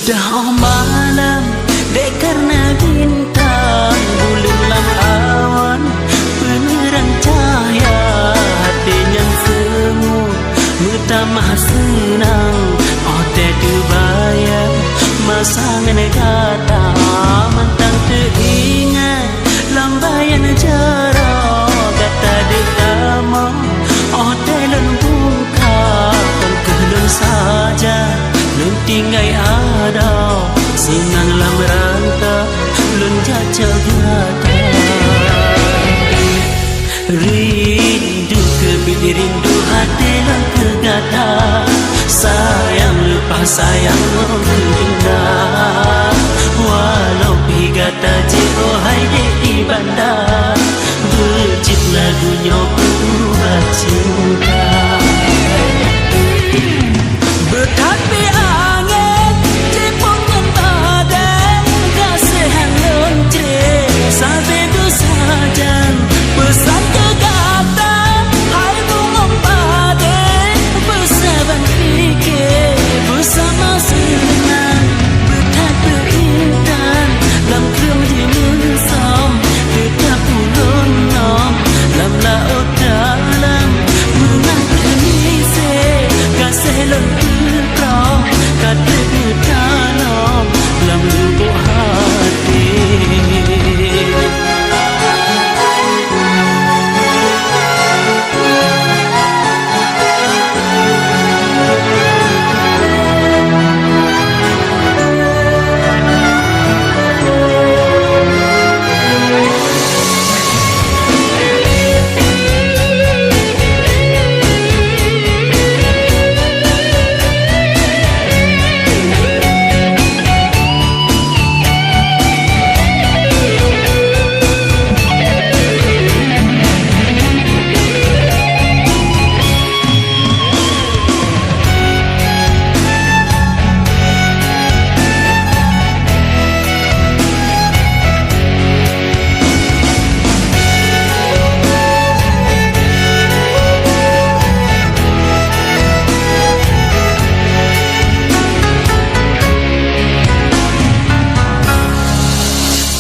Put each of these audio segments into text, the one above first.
Sudah malam dek karena bintang bulan awan penerang cahaya hatinya semu mutamah senang oh tedu bayang masangan kata mentang teringat lambayan jarak kata dek tamo oh telon buka kelun saja lun tinggai ada senanglah merantau lun jaca gata rindu kebit rindu hati lang kegata sayang lepas sayang indah walau pigata jiro hai di bandar bercip lagunya berubah cinta berkapi angin jepung ngempadan kasihan lontre sampai sajan pesan kegata hai bungong paden bersaban fikir bersama senang berkat berintan lam kem dimensom tetap ulun nom lam laut dalam menangkan isi kasih lontre kata bertanam dalam lubuk hati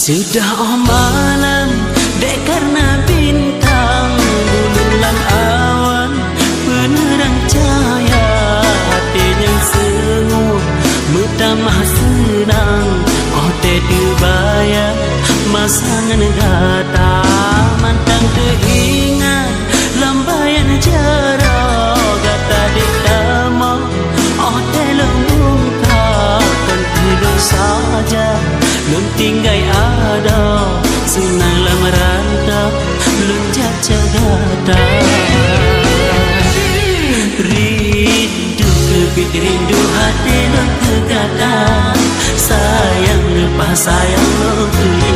sudah malam dek karena bintang bulan awan penerang cahaya hatinya semu mutamah senang oh tedu bayang masangan gata mantang teringat lambayan jarak gata dek tamo oh telung buka kan saja lun tinggai ada senanglah merantau lun jaca gata rindu kebit rindu hati lun kegata sayang lepas sayang lun